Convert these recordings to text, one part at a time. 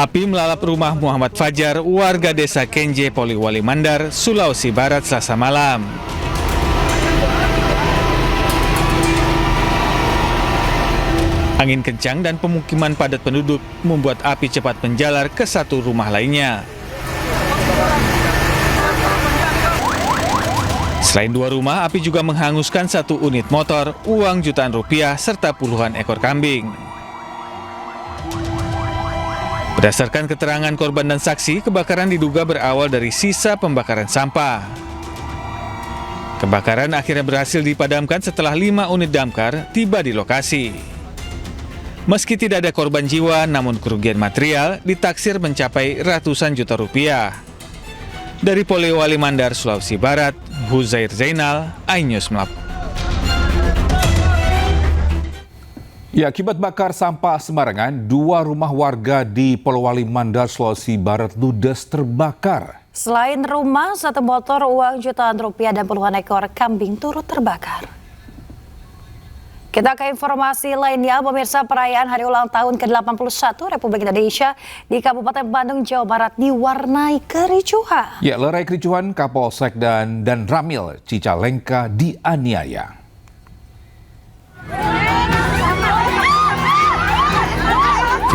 Api melalap rumah Muhammad Fajar, warga desa Kenje, Poliwali Mandar, Sulawesi Barat, Selasa malam. Angin kencang dan pemukiman padat penduduk membuat api cepat menjalar ke satu rumah lainnya. Selain dua rumah, api juga menghanguskan satu unit motor, uang jutaan rupiah, serta puluhan ekor kambing. Berdasarkan keterangan korban dan saksi, kebakaran diduga berawal dari sisa pembakaran sampah. Kebakaran akhirnya berhasil dipadamkan setelah 5 unit damkar tiba di lokasi. Meski tidak ada korban jiwa, namun kerugian material ditaksir mencapai ratusan juta rupiah. Dari Poliwali Mandar, Sulawesi Barat, Huzair Zainal, iNews melaporkan. Ya, akibat bakar sampah sembarangan, 2 rumah warga di Poliwali Mandar, Sulawesi Barat ludes terbakar. Selain rumah, 1 motor, uang jutaan rupiah dan puluhan ekor kambing turut terbakar. Kita ke informasi lainnya, pemirsa, perayaan hari ulang tahun ke-81 Republik Indonesia di Kabupaten Bandung, Jawa Barat diwarnai kericuhan. Ya, lerai kericuhan Kapolsek dan Ramil Cicalengka dianiaya.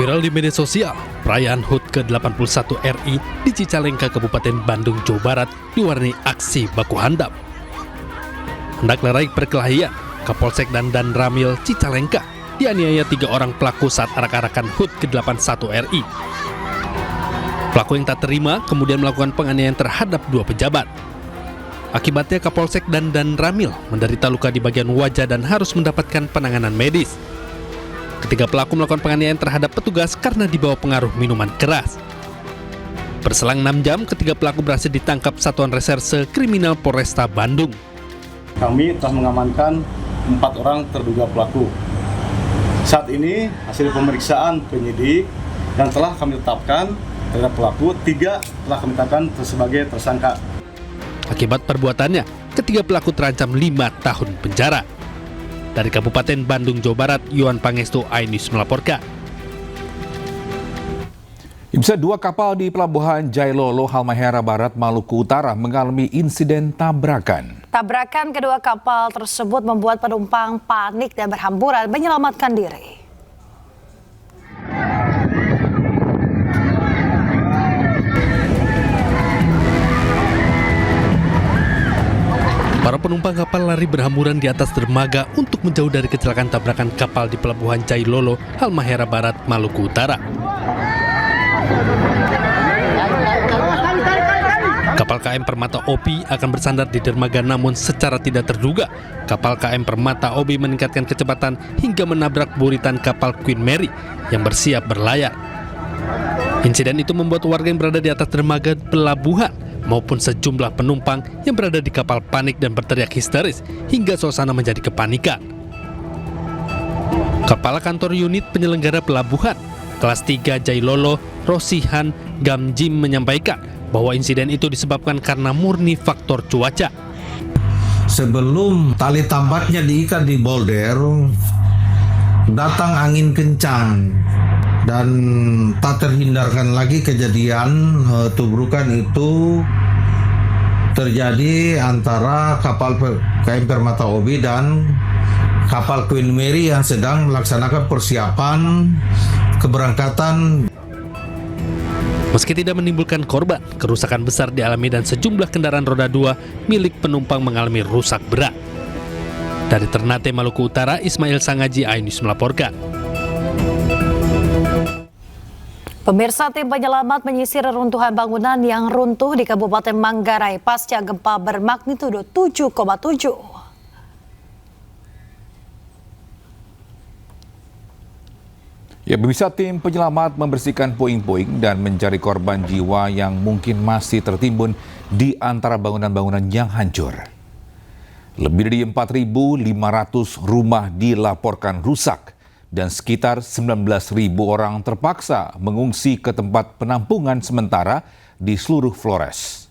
Viral di media sosial, perayaan HUT ke-81 RI di Cicalengka, Kabupaten Bandung, Jawa Barat diwarnai aksi baku hantam. Hendak lerai perkelahian, Kapolsek dan Ramil Cicalengka dianiaya 3 orang pelaku saat arak-arakan HUT ke-81 RI. Pelaku yang tak terima kemudian melakukan penganiayaan terhadap 2 pejabat. Akibatnya Kapolsek dan Ramil menderita luka di bagian wajah dan harus mendapatkan penanganan medis. Ketiga pelaku melakukan penganiayaan terhadap petugas karena dibawa pengaruh minuman keras. Berselang 6 jam, ketiga pelaku berhasil ditangkap Satuan Reserse Kriminal Polresta Bandung. Kami telah mengamankan 4 orang terduga pelaku. Saat ini hasil pemeriksaan penyidik yang telah kami tetapkan terhadap pelaku, 3 telah kami tetapkan sebagai tersangka. Akibat perbuatannya, ketiga pelaku terancam 5 tahun penjara. Dari Kabupaten Bandung, Jawa Barat, Yohan Pangestu, iNews melaporkan. Bisa 2 kapal di Pelabuhan Jailolo, Halmahera Barat, Maluku Utara mengalami insiden tabrakan. Tabrakan kedua kapal tersebut membuat penumpang panik dan berhamburan menyelamatkan diri. Para penumpang kapal lari berhamburan di atas dermaga untuk menjauh dari kecelakaan tabrakan kapal di Pelabuhan Jailolo, Halmahera Barat, Maluku Utara. Kapal KM Permata Opi akan bersandar di dermaga, namun secara tidak terduga, kapal KM Permata Opi meningkatkan kecepatan hingga menabrak buritan kapal Queen Mary yang bersiap berlayar. Insiden itu membuat warga yang berada di atas dermaga pelabuhan maupun sejumlah penumpang yang berada di kapal panik dan berteriak histeris hingga suasana menjadi kepanikan. Kepala Kantor Unit Penyelenggara Pelabuhan Kelas 3 Jailolo, Rosihan Gamjim menyampaikan bahwa insiden itu disebabkan karena murni faktor cuaca. Sebelum tali tambatnya diikat di bolder, datang angin kencang dan tak terhindarkan lagi kejadian tubrukan itu terjadi antara kapal KM Permata Obi dan kapal Queen Mary yang sedang melaksanakan persiapan keberangkatan. Meski tidak menimbulkan korban, kerusakan besar dialami dan sejumlah kendaraan roda 2 milik penumpang mengalami rusak berat. Dari Ternate, Maluku Utara, Ismail Sangaji, iNews melaporkan. Pemirsa, tim penyelamat menyisir reruntuhan bangunan yang runtuh di Kabupaten Manggarai pasca gempa bermagnitudo 7,7. Ya, bisa tim penyelamat membersihkan puing-puing dan mencari korban jiwa yang mungkin masih tertimbun di antara bangunan-bangunan yang hancur. Lebih dari 4.500 rumah dilaporkan rusak dan sekitar 19.000 orang terpaksa mengungsi ke tempat penampungan sementara di seluruh Flores.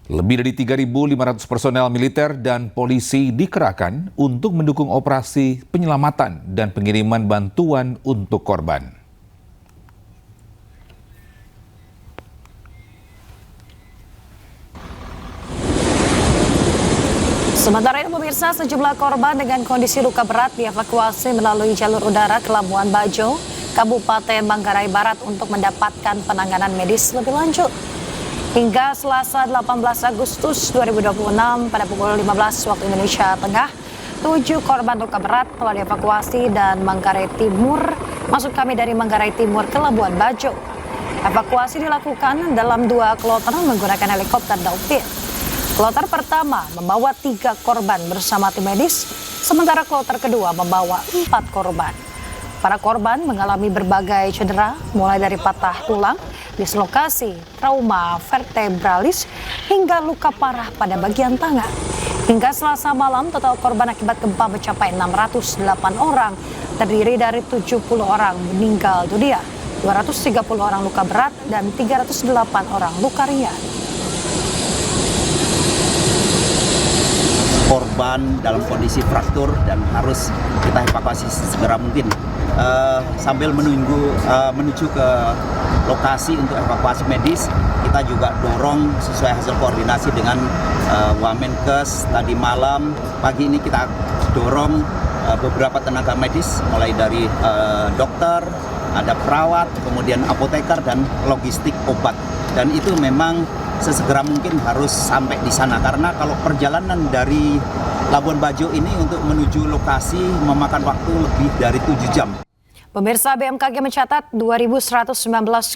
Lebih dari 3.500 personel militer dan polisi dikerahkan untuk mendukung operasi penyelamatan dan pengiriman bantuan untuk korban. Sementara itu pemirsa, sejumlah korban dengan kondisi luka berat dievakuasi melalui jalur udara ke Labuan Bajo, Kabupaten Manggarai Barat untuk mendapatkan penanganan medis lebih lanjut. Hingga Selasa 18 Agustus 2026 pada pukul 15 waktu Indonesia Tengah, 7 korban luka berat telah dievakuasi dan Manggarai Timur, dari Manggarai Timur ke Labuan Bajo. Evakuasi dilakukan dalam 2 kloter menggunakan helikopter Dauphin. Kloter pertama membawa 3 korban bersama tim medis, sementara kloter kedua membawa 4 korban. Para korban mengalami berbagai cedera, mulai dari patah tulang, dislokasi, trauma vertebralis, hingga luka parah pada bagian tangan. Hingga Selasa malam, total korban akibat gempa mencapai 608 orang, terdiri dari 70 orang meninggal dunia, 230 orang luka berat, dan 308 orang luka ringan. Korban dalam kondisi fraktur dan harus kita evakuasi segera mungkin. Sambil menuju ke lokasi untuk evakuasi medis, kita juga dorong sesuai hasil koordinasi dengan Wamenkes tadi malam. Pagi ini kita dorong beberapa tenaga medis, mulai dari dokter, ada perawat, kemudian apoteker dan logistik obat. Dan itu memang sesegera mungkin harus sampai di sana, karena kalau perjalanan dari Labuan Bajo ini untuk menuju lokasi memakan waktu lebih dari 7 jam. Pemirsa, BMKG mencatat 2.119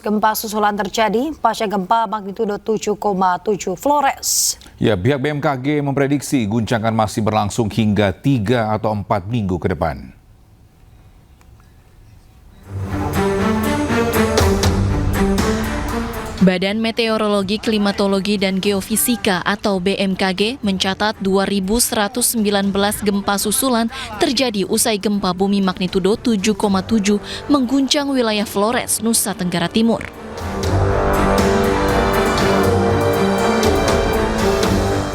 gempa susulan terjadi pasca gempa magnitudo 7,7 Flores. Ya, pihak BMKG memprediksi guncangan masih berlangsung hingga 3 atau 4 minggu ke depan. Badan Meteorologi, Klimatologi, dan Geofisika atau BMKG mencatat 2.119 gempa susulan terjadi usai gempa bumi magnitudo 7,7 mengguncang wilayah Flores, Nusa Tenggara Timur.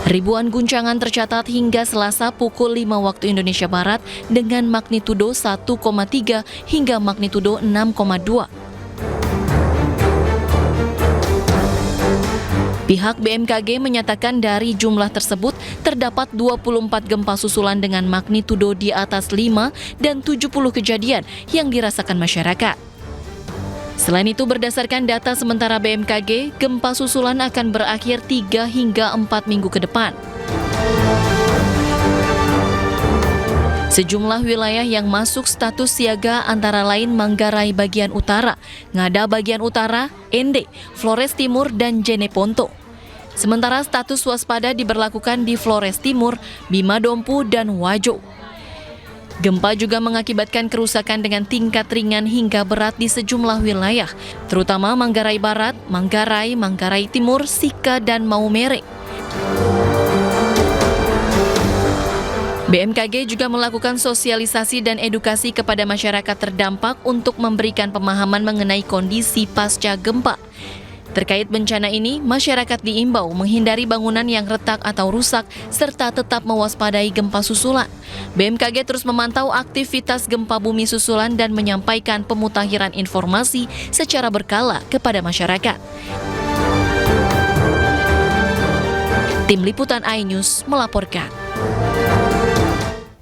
Ribuan guncangan tercatat hingga Selasa pukul 5 waktu Indonesia Barat dengan magnitudo 1,3 hingga magnitudo 6,2. Pihak BMKG menyatakan dari jumlah tersebut terdapat 24 gempa susulan dengan magnitudo di atas 5 dan 70 kejadian yang dirasakan masyarakat. Selain itu, berdasarkan data sementara BMKG, gempa susulan akan berakhir 3 hingga 4 minggu ke depan. Sejumlah wilayah yang masuk status siaga antara lain Manggarai bagian utara, Ngada bagian utara, Ende, Flores Timur, dan Jeneponto. Sementara status waspada diberlakukan di Flores Timur, Bima Dompu, dan Wajo. Gempa juga mengakibatkan kerusakan dengan tingkat ringan hingga berat di sejumlah wilayah, terutama Manggarai Barat, Manggarai Timur, Sika, dan Maumere. BMKG juga melakukan sosialisasi dan edukasi kepada masyarakat terdampak untuk memberikan pemahaman mengenai kondisi pasca gempa. Terkait bencana ini, masyarakat diimbau menghindari bangunan yang retak atau rusak serta tetap mewaspadai gempa susulan. BMKG terus memantau aktivitas gempa bumi susulan dan menyampaikan pemutakhiran informasi secara berkala kepada masyarakat. Tim Liputan iNews melaporkan.